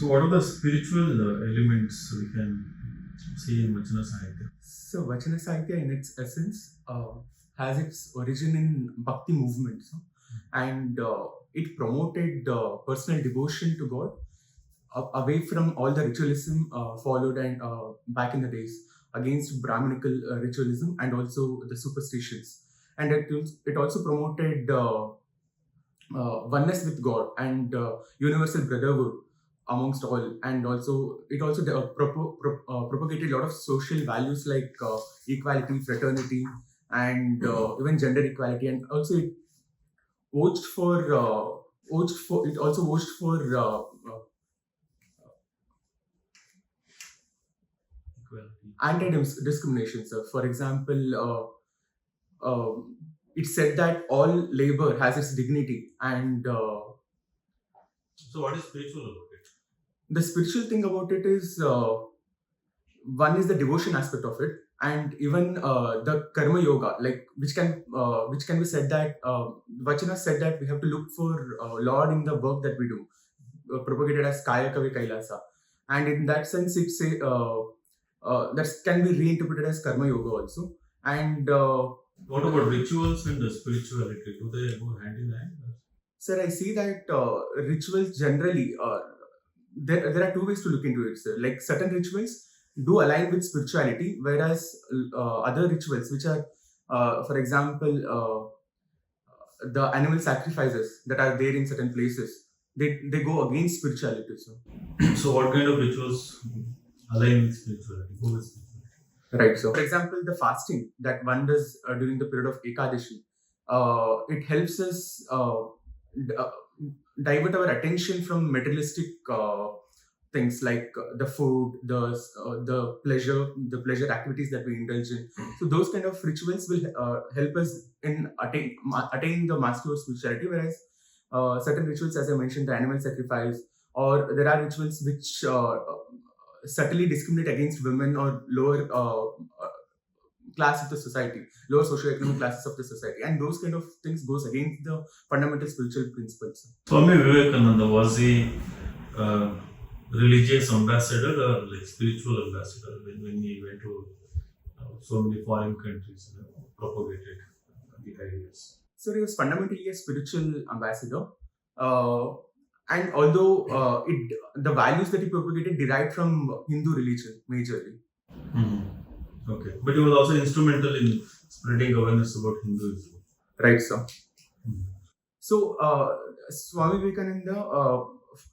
So, what are the spiritual elements we can see in Vachana Sahitya? So Vachana Sahitya in its essence has its origin in Bhakti movement, and it promoted personal devotion to God away from all the ritualism followed and back in the days against Brahminical ritualism and also the superstitions. And it also promoted oneness with God and universal brotherhood amongst all, and also it also propagated a lot of social values like equality, fraternity, and even gender equality, and also it vouched for it also vouched for anti-discrimination. So, for example, it said that all labor has its dignity, and So, what is spiritual about it? the spiritual thing about it is one is the devotion aspect of it, and even the karma yoga, like which can be said that Vachana said that we have to look for Lord in the work that we do, propagated as Kaya Kavi Kailasa, and in that sense, it say that can be reinterpreted as karma yoga also, and. What about rituals and spirituality? Do they go hand in hand? Sir, I see that rituals generally, there are two ways to look into it, sir. Like certain rituals do align with spirituality, whereas other rituals, which are, for example, the animal sacrifices that are there in certain places, they go against spirituality. So, what kind of rituals align with spirituality? Go with spirituality. Right. So, for example, the fasting that one does during the period of Ekadashi, it helps us divert our attention from materialistic things like the food, the pleasure activities that we indulge in. So those kind of rituals will help us in attain the mastery of spirituality. Whereas certain rituals, as I mentioned, the animal sacrifice, or there are rituals which subtly discriminate against women or lower class of the society, lower socioeconomic classes of the society, and those kind of things goes against the fundamental spiritual principles. Swami Vivekananda, was he religious ambassador or like spiritual ambassador when he went to so many foreign countries, propagated the ideas? So he was fundamentally a spiritual ambassador. And although the values that he propagated derived from Hindu religion majorly. Okay, but he was also instrumental in spreading awareness about Hinduism. Right, sir. So Swami Vivekananda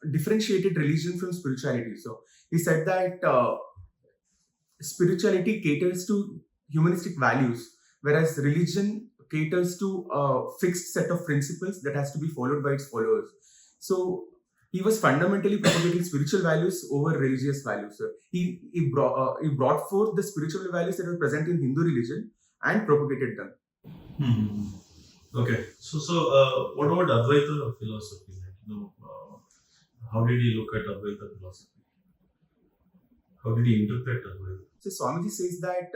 differentiated religion from spirituality. So he said that spirituality caters to humanistic values, whereas religion caters to a fixed set of principles that has to be followed by its followers. So he was fundamentally propagating spiritual values over religious values. So he brought forth the spiritual values that were present in Hindu religion and propagated them. Okay, so what about Advaita philosophy? How did he look at Advaita philosophy? How did he interpret Advaita? So Swamiji says that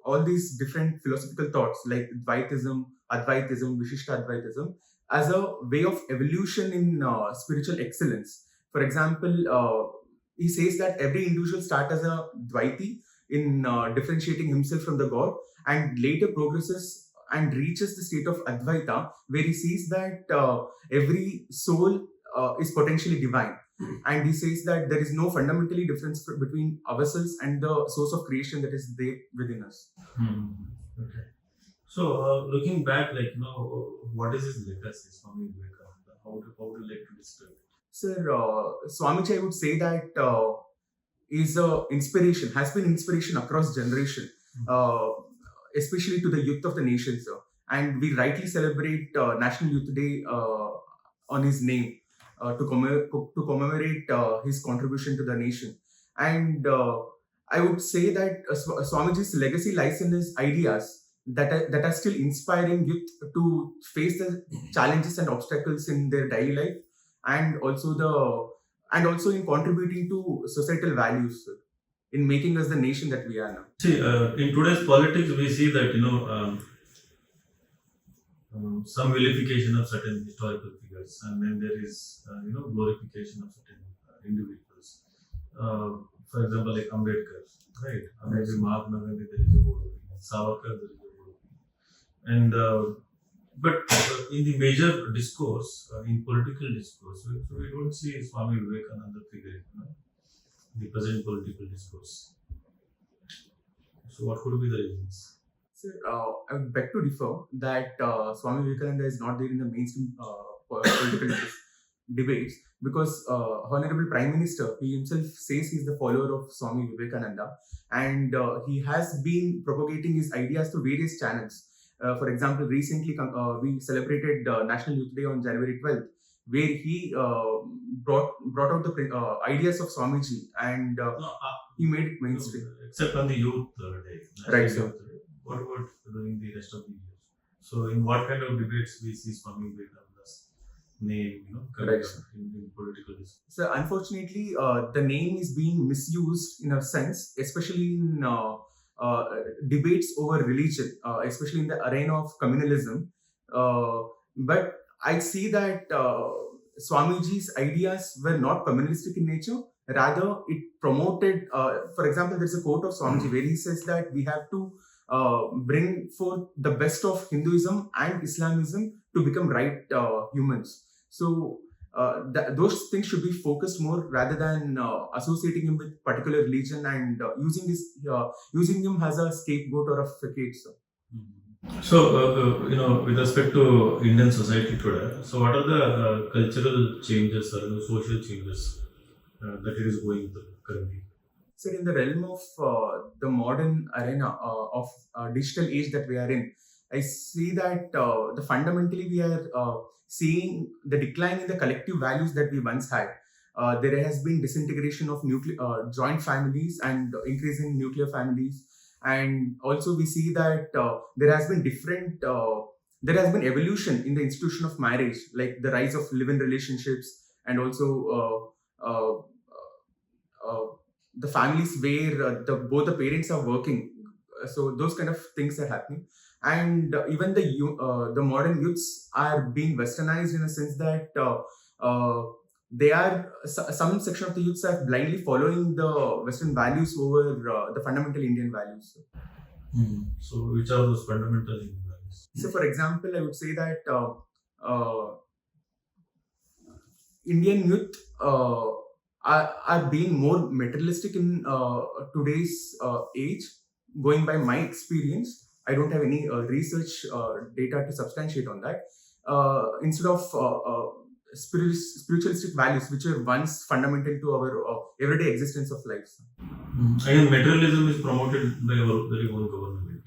all these different philosophical thoughts like Advaitism, Vishishta Advaitism, as a way of evolution in spiritual excellence. For example, he says that every individual starts as a Dvaiti in differentiating himself from the God, and later progresses and reaches the state of Advaita, where he sees that every soul is potentially divine. And he says that there is no fundamentally difference between ourselves and the source of creation that is there within us. Okay. So, looking back, what is his legacy, Swami Vivekananda? How would you like to describe it? Sir, Swamiji, I would say that is a inspiration, has been inspiration across generation, especially to the youth of the nation, sir. And we rightly celebrate National Youth Day on his name to commemorate his contribution to the nation. And I would say that Swamiji's legacy lies in his ideas that are still inspiring youth to face the challenges and obstacles in their daily life, and also in contributing to societal values, in making us the nation that we are now. See, in today's politics, we see that some vilification of certain historical figures, and then there is glorification of certain individuals. For example, like Ambedkar, right? Maybe Mahatma Gandhi, there is a board opinion. Savarkar, there is a board opinion. And but in the major discourse, in political discourse, we don't see Swami Vivekananda figure, the present political discourse. So what could be the reasons? Sir, I would beg to differ that Swami Vivekananda is not there in the mainstream political debates because Honorable Prime Minister, he himself says he is the follower of Swami Vivekananda, and he has been propagating his ideas through various channels. For example, recently we celebrated National Youth Day on January 12th, where he brought out the ideas of Swamiji, and No, he made it mainstream. except on the youth day. Right, sir. Youth Day. What about during the rest of the year? So in what kind of debates we see Swami Vivekananda's name, coming Right, up sir. in political discourse? So unfortunately, the name is being misused in a sense, especially in debates over religion, especially in the arena of communalism. But I see that Swamiji's ideas were not communalistic in nature. Rather, it promoted, for example, there's a quote of Swamiji where he says that we have to bring forth the best of Hinduism and Islamism to become right humans. So those things should be focused more rather than associating him with particular religion and using him as a scapegoat or a facade. So. So, with respect to Indian society today, so what are the cultural changes or social changes that it is going through currently? So, in the realm of the modern arena of digital age that we are in, I see that fundamentally we are seeing the decline in the collective values that we once had. There has been disintegration of joint families and increase in nuclear families. And also we see that there has been evolution in the institution of marriage, like the rise of live-in relationships, and also the families where both the parents are working. So those kind of things are happening, and even the modern youths are being westernized in a sense that they are some section of the youths are blindly following the Western values over the fundamental Indian values. So which are those fundamental Indian values? So, for example, I would say that Indian youth are being more materialistic in today's age. Going by my experience, I don't have any research data to substantiate on that. Instead of spiritualistic values, which were once fundamental to our everyday existence of life. Again, materialism is promoted by our very own government.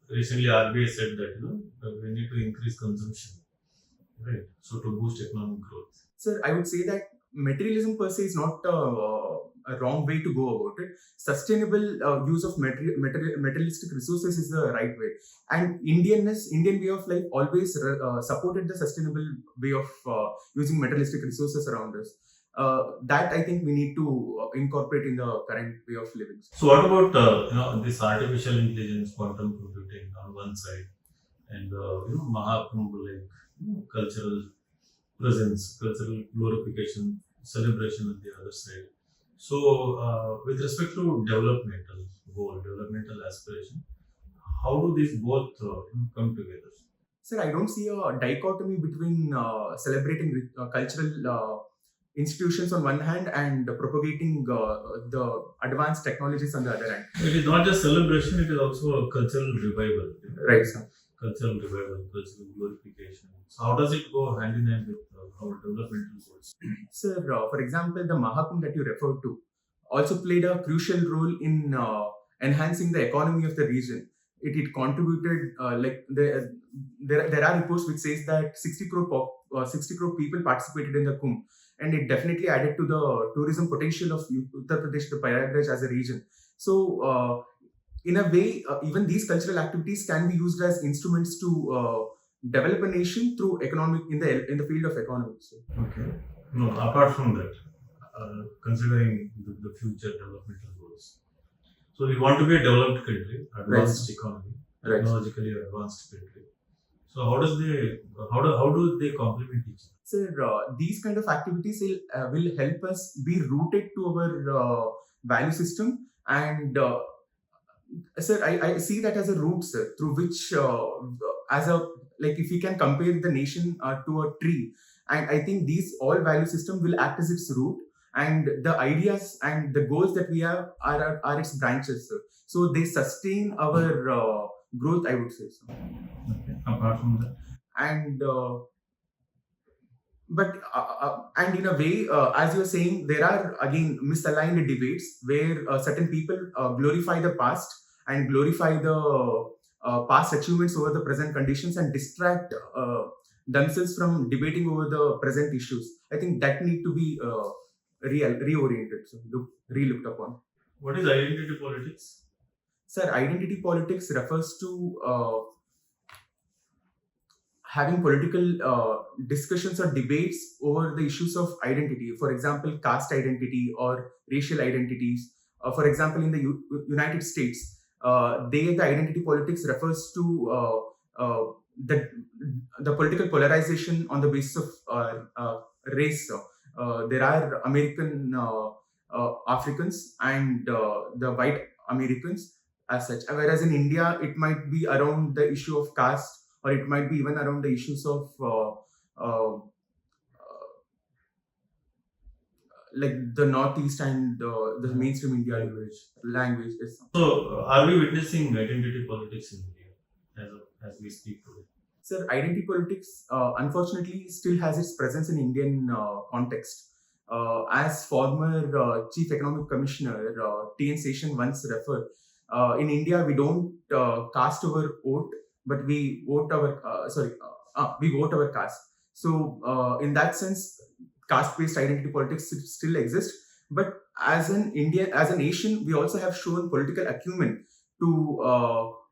Recently, RBI said that we need to increase consumption, right? So to boost economic growth. Sir, I would say that materialism per se is not a wrong way to go about it. Sustainable use of materialistic resources is the right way. And Indian way of life always supported the sustainable way of using materialistic resources around us. That I think we need to incorporate in the current way of living. So what about this artificial intelligence, quantum computing on one side, and Mahakumbh, like cultural presence, cultural glorification, celebration on the other side. So, with respect to developmental goal, developmental aspiration, how do these both come together? Sir, I don't see a dichotomy between celebrating cultural institutions on one hand and propagating the advanced technologies on the other hand. It is not just celebration; it is also a cultural revival. Right, sir. Cultural revival, cultural glorification. So, how does it go hand in hand with our developmental goals? Sir, for example, the Mahakumbh that you referred to also played a crucial role in enhancing the economy of the region. It contributed, there are reports which says that 60 crore people participated in the Kumbh, and it definitely added to the tourism potential of Uttar Pradesh, the Prayagraj as a region. So, in a way, even these cultural activities can be used as instruments to develop a nation through economic in the field of economics. Okay. No, apart from that, considering the future developmental goals, so we want to be a developed country, advanced economy, technologically advanced country. So how do they complement each other? Sir, these kind of activities will help us be rooted to our value system, and sir, I see that as a root, sir, through which, as a like, if we can compare the nation to a tree, and I think these all value system will act as its root, and the ideas and the goals that we have are its branches, sir. So they sustain our growth, I would say, so. Okay. Apart from that, And and in a way, as you're saying, there are again misaligned debates where certain people glorify the past and glorify the past achievements over the present conditions and distract themselves from debating over the present issues. I think that need to be reoriented, so re-looked upon. what is identity politics? Sir, identity politics refers to having political discussions or debates over the issues of identity. For example, caste identity or racial identities. For example, in the United States, the identity politics refers to the political polarization on the basis of race. There are American Africans and the white Americans as such. Whereas in India, it might be around the issue of caste, or it might be even around the issues of like the Northeast and the mainstream India language. So, are we witnessing identity politics in India as we speak today? Sir, identity politics unfortunately still has its presence in Indian context. As former Chief Economic Commissioner T.N. Seshan once referred, in India we don't cast our vote, but we vote we vote our caste. So in that sense, caste-based identity politics still exists. But as an India, as a nation, we also have shown political acumen to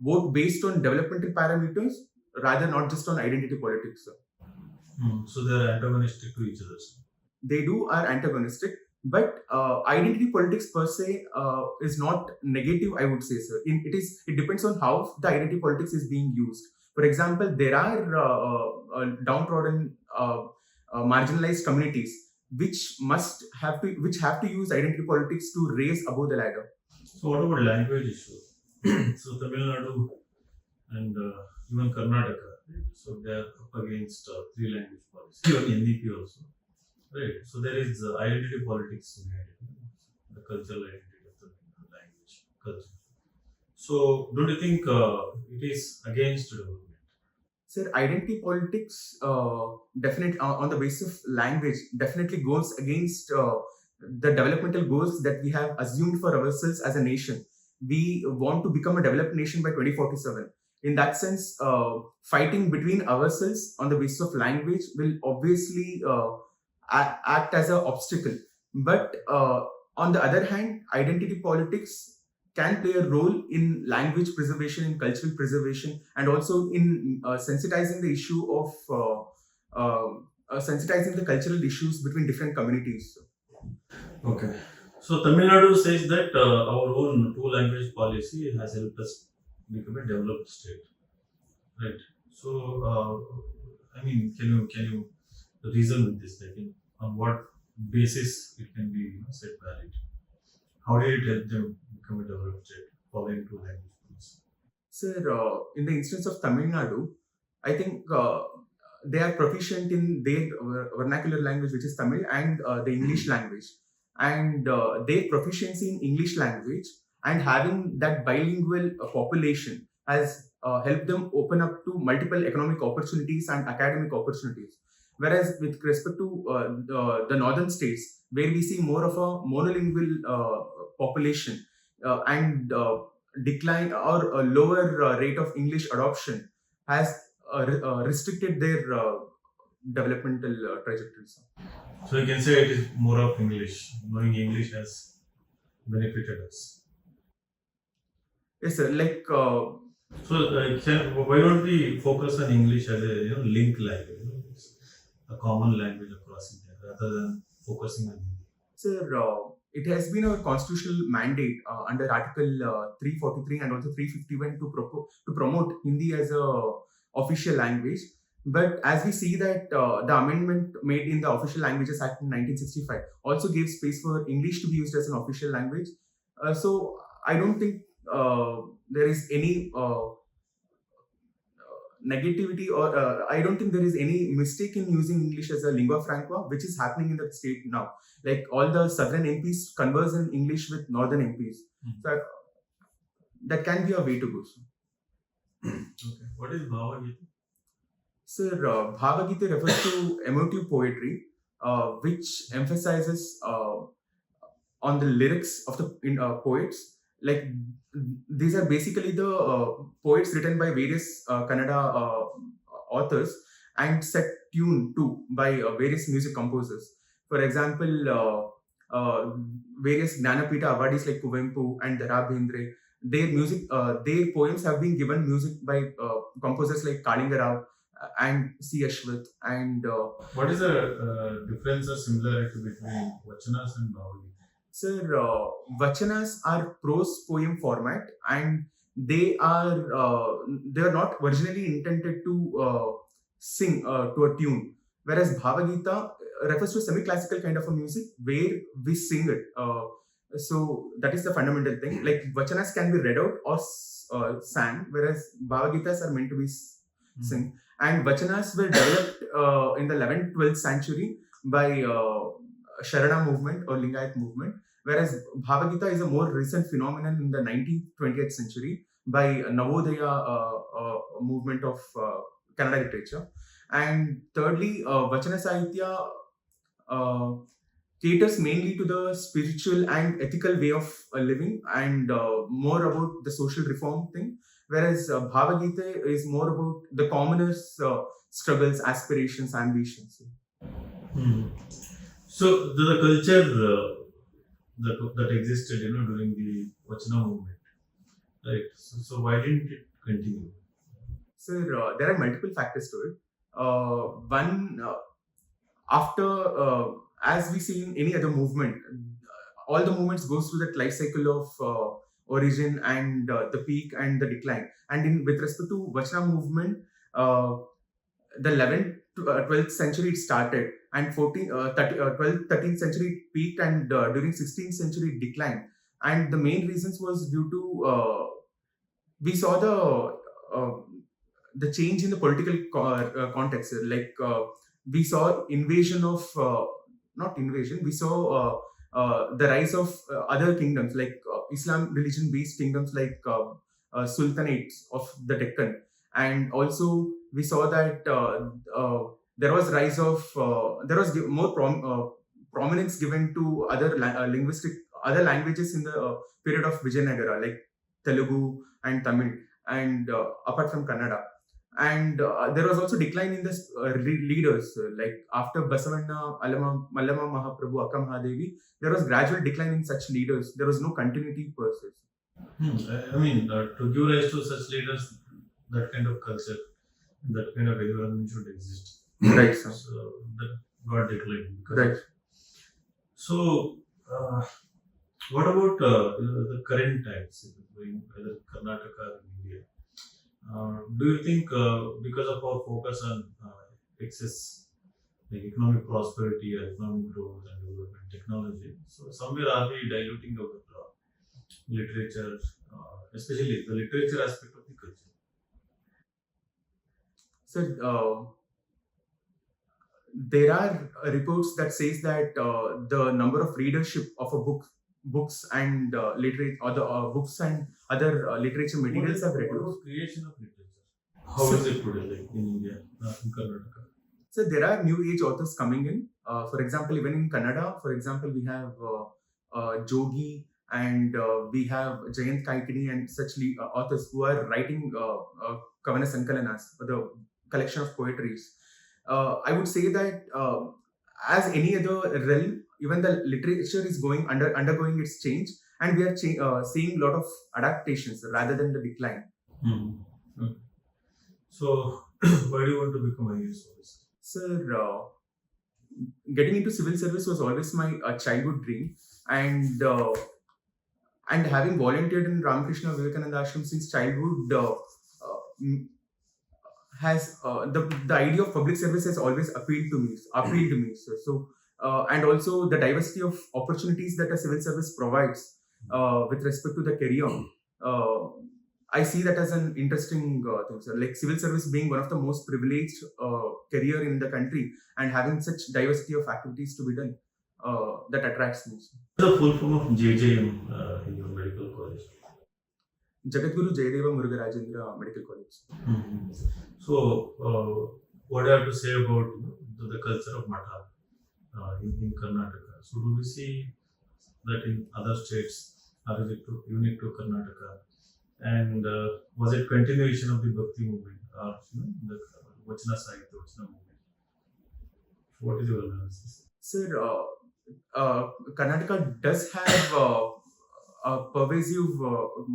vote based on developmental parameters rather not just on identity politics. So they are antagonistic to each other. They are antagonistic, but identity politics per se is not negative, I would say, sir. It depends on how the identity politics is being used. For example, there are downtrodden, marginalized communities which have to use identity politics to raise above the ladder. So what about language issues? So Tamil Nadu and even Karnataka, right? So they are up against three language policy. Even NEP also. Right. So there is identity politics behind it, the cultural identity of the language, culture. So don't you think it is against development? Sir, identity politics definitely on the basis of language definitely goes against the developmental goals that we have assumed for ourselves as a nation. We want to become a developed nation by 2047. In that sense, fighting between ourselves on the basis of language will obviously act as an obstacle. But on the other hand, identity politics can play a role in language preservation, in cultural preservation, and also in sensitizing the issue of sensitizing the cultural issues between different communities. Okay. So Tamil Nadu says that our own two-language policy has helped us become a developed state, right? So I mean, can you reason with this? Like, on what basis it can be said valid? How did it help them become a developed state following two language policy? Sir, in the instance of Tamil Nadu, I think they are proficient in their vernacular language, which is Tamil, and the English language. And their proficiency in English language and having that bilingual population has helped them open up to multiple economic opportunities and academic opportunities. Whereas with respect to the northern states, where we see more of a monolingual population and decline or a lower rate of English adoption has restricted their developmental trajectories. So you can say it is more of English. Knowing English has benefited us. Yes, sir. Like. Why don't we focus on English as a link language, a common language across India, rather than focusing on Hindi? Sir, it has been our constitutional mandate under Article 343 and also 351 to promote Hindi as a official language. But as we see that the amendment made in the Official Languages Act in 1965 also gave space for English to be used as an official language. So I don't think there is any negativity, or I don't think there is any mistake in using English as a lingua franca, which is happening in the state now. Like all the southern MPs converse in English with northern MPs. So that can be a way to go. Okay. What is bhavagita? Sir, bhavagita refers to emotive poetry, which emphasizes on the lyrics of the poets. Like these are basically the poets written by various Kannada authors and set tune to by various music composers. For example, various Gnanapita awardees like Kuvempu and Dara Bendre, their poems have been given music by composers like Kalinga Rao and C. Ashwath. And What is the difference or similarity between Vachanas and bhavagita? Sir, Vachanas are prose poem format, and they are not originally intended to sing to a tune. Whereas Bhavagita refers to a semi-classical kind of a music where we sing it. So that is the fundamental thing. Like Vachanas can be read out or sang, whereas Bhavagitas are meant to be sing. And Vachanas were developed in the 11th, 12th century by Sharana movement or Lingayat movement, whereas Bhavagita is a more recent phenomenon in the 19th, 20th century by Navodaya movement of Kannada literature. And thirdly, Vachana Sahitya caters mainly to the spiritual and ethical way of living, and more about the social reform thing, whereas Bhavagita is more about the commoners' struggles, aspirations, ambitions. So the culture that existed, during the Vachana movement, right? So why didn't it continue? Sir, there are multiple factors to it. One, after as we see in any other movement, all the movements goes through that life cycle of origin and the peak and the decline. And with respect to Vachana movement, the 11th, 12th century it started, and 12th, 13th century it peaked, and during 16th century it declined. And the main reasons was due to we saw the change in the political context. Like we saw invasion of not invasion. We saw the rise of other kingdoms, like Islam religion-based kingdoms, like sultanates of the Deccan, and also we saw that there was rise of there was more prominence given to other other languages in the period of Vijayanagara, like Telugu and Tamil, and apart from Kannada. And there was also decline in the leaders, like after Basavanna, Mallama Mahaprabhu, Akka Mahadevi, there was gradual decline in such leaders. There was no continuity per se. I mean, to give rise to such leaders, that kind of culture, that kind of environment should exist. Right, sir. So that got declined. Right. So, what about the current times, whether Karnataka or India? Do you think because of our focus on excess, like economic prosperity, economic growth and development, technology, so somewhere are we diluting our literature, especially the literature aspect of the culture? So there are reports that says that the number of readership of a books and books and other literature materials have reduced. What about creation of literature? How is it today, like in India, in Karnataka? So there are new age authors coming in. For example, even in Kannada, for example, we have Jogi, and we have Jayant Kaikini and such authors who are writing Kavana Sankalanas, the collection of poetries. I would say that as any other realm, even the literature is undergoing its change, and we are seeing a lot of adaptations rather than the decline. Okay. So, why do you want to become a IAS officer? Sir, getting into civil service was always my childhood dream, and having volunteered in Ramakrishna Vivekananda Ashram since childhood has the idea of public service has always appealed to me, sir. So and also the diversity of opportunities that a civil service provides with respect to the career. Uh, I see that as an interesting thing, sir. Like civil service being one of the most privileged career in the country and having such diversity of activities to be done, that attracts me, sir. The full form of JJM in your medical college. Jagadguru Jayadeva Murugarajendra Medical College. Mhm. So, what do you have to say about the culture of Matha in Karnataka? So, do we see that in other states, or is it unique to Karnataka? And was it continuation of the Bhakti movement, or the Vachana side, the Vachana movement? What is your analysis? Sir, Karnataka does have pervasive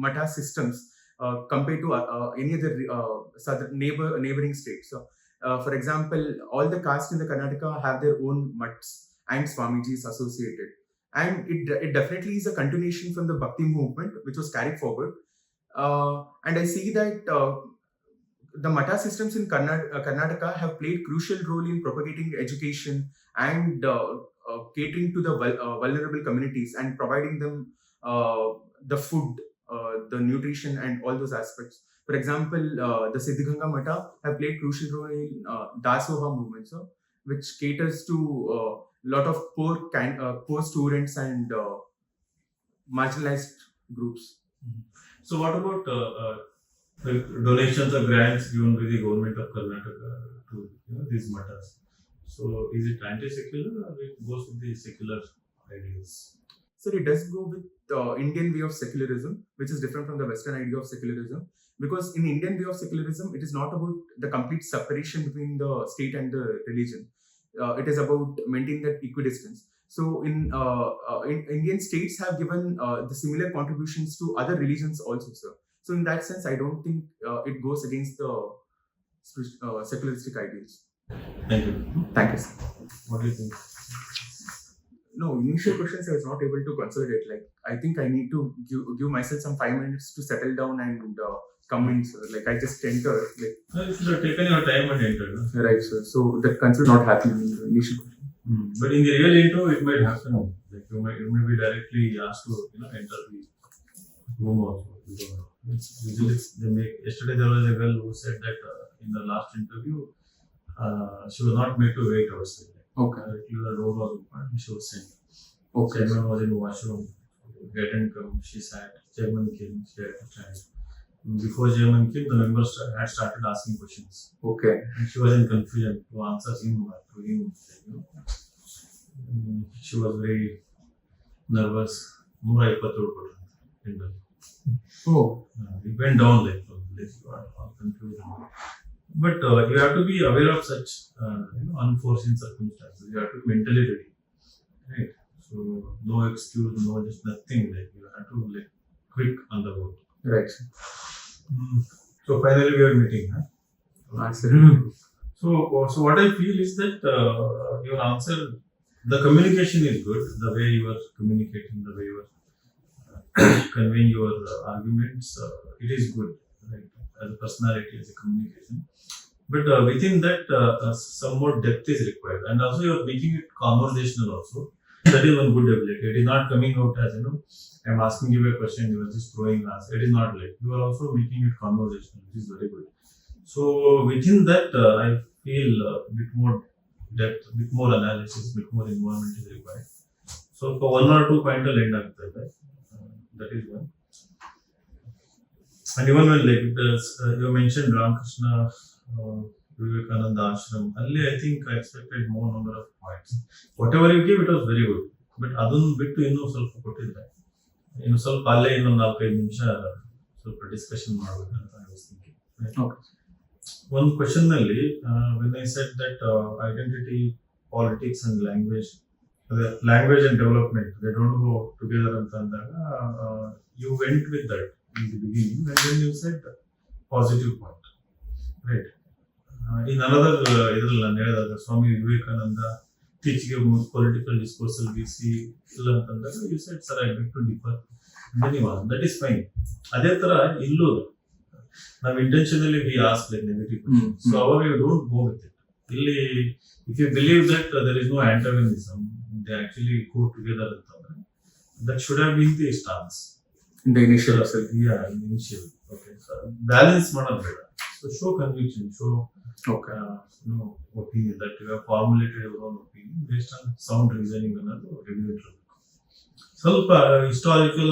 Matha systems compared to any other southern neighboring states. So, for example, all the castes in the Karnataka have their own mutts and Swamijis associated. And it definitely is a continuation from the Bhakti movement, which was carried forward. And I see that the Matha systems in Karnataka have played crucial role in propagating education and catering to the vulnerable communities and providing them the food, the nutrition, and all those aspects. For example, the Siddhganga Matha have played crucial role in Dasoha movement, so, which caters to a lot of poor students and marginalized groups. So, what about donations or grants given by the government of Karnataka to these matters? So, is it anti-secular or it goes with the secular ideals? So it does go with the Indian way of secularism, which is different from the Western idea of secularism. Because in Indian way of secularism, it is not about the complete separation between the state and the religion. It is about maintaining that equidistance. So in Indian states have given the similar contributions to other religions also, sir. So in that sense, I don't think it goes against the secularistic ideals. Thank you. Thank you, sir. What do you think? No, initial questions I was not able to consolidate. Like, I think I need to give myself some 5 minutes to settle down and come in, sir. Like, I just entered. Like, No, you should have taken your time and entered. No? right, sir. So that consider not happening in the initial question. But in the real intro, it might happen. Like you may be directly asked to enter the room also. Usually they make. Yesterday there was a girl who said that in the last interview, she was not made to wait outside. Okay. The door was open and she was sent. Okay. Chairman was in the washroom. Get and come. She sat. Chairman came. She had to stand. Before Chairman came, the members had started asking questions. Okay. And she was in confusion to answer him or to him. She was very nervous. Oh. It went down like you are all confused. But you have to be aware of such unforeseen circumstances. You have to be mentally ready, right? So no excuse, no just nothing. Like you have to quick on the boat. Right. So finally we are meeting, huh? So what I feel is that your answer, the communication is good. The way you are communicating, the way you are conveying your arguments, it is good, right? As a personality, as a communication. But within that, some more depth is required, and also you are making it conversational. Also, that is one good ability. It is not coming out as I'm asking you a question, you are just throwing answer. It is not like you are also making it conversational, which is very good. So within that, I feel a bit more depth, a bit more analysis, a bit more involvement is required. So for 1 or 2 points, I'll end up with that. That is one. And even when you mentioned Ramakrishna, Vivekananda ashram, earlier I think I expected more number of points. Whatever you gave, it was very good. But ಅದನ್ನು ಬಿಟ್ಟು ಇನ್ನೂ ಸ್ವಲ್ಪ ಕೊಟ್ಟಿದ್ದಾರೆ. ಇನ್ನು ಸ್ವಲ್ಪ ಅಲ್ಲೇ ಇನ್ನೊಂದು 4-5 ನಿಮಿಷ ಸ್ವಲ್ಪ ಡಿಸ್ಕಷನ್ ಮಾಡಬೇಕಂತ I was thinking. Okay. One question ನಲ್ಲಿ when I said that identity, politics and language and development, they don't go together ಅಂತ ಅಂದಾಗ you went with that in the beginning and then you said positive point, right? In another idರಲ್ಲಿ ನಾನು ಹೇಳಿದಾಗ Swami Vivekananda teaching about political discourse we see ಇಲ್ಲ ಅಂತಂದಾಗ you said sir I beg to differ. That is fine. ಅದೇ ತರ ಇಲ್ಲೂ Now intentionally we ask like negative questions. So our way, don't go with it. Really, if you believe that there is no antagonism, they actually go together. That should have been the stance. In the initial itself. Yeah, initial. Okay. So balance madabeda. So show conviction, show Okay. Opinion that you have formulated your own opinion based on sound reasoning ಅನ್ನೋದು review. ಸ್ವಲ್ಪ historical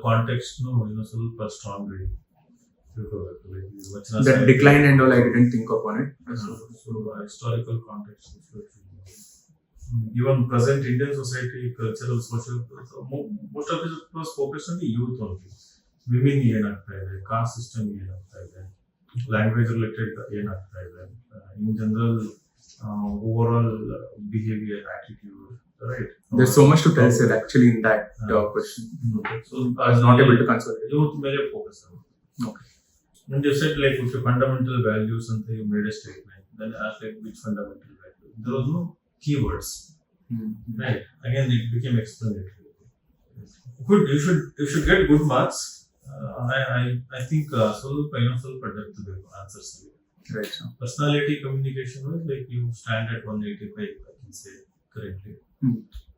context ಸ್ವಲ್ಪ strong ಆಗಿ ತಿಳ್ಕೋಬೇಕು. That decline and all, I didn't think upon it. So historical context, even present Indian society, cultural, social, most of it was focused on the youth only. Women ಏನಾಗ್ತಾ ಇದೆ, caste system ಏನಾಗ್ತಾ ಇದೆ, language related ಏನಾಗ್ತಾ ಇದೆ, in general overall behavior, attitude, right? There's so much to tell, sir, actually, in that question. So I was not able to consolidate. Youth mere focus on. Okay. And you said like with your fundamental values and you made a statement. Then I asked like which fundamental value. There was no keywords. Right. Again, it became explanatory. Good. You should get good marks. I think ಸ್ವಲ್ಪ depth ಬೇಕು answers. Right. So. Personality communication was like you stand at 185, I can say correctly.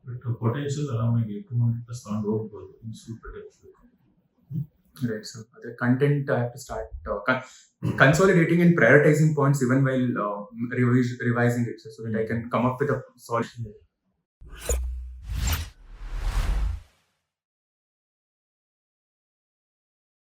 But potential around 200 sound ಹೋಗ್ಬೋದು. Super depth ಬೇಕು. Right. So the content I have to start consolidating and prioritizing points even while revising it, so that I can come up with a solution.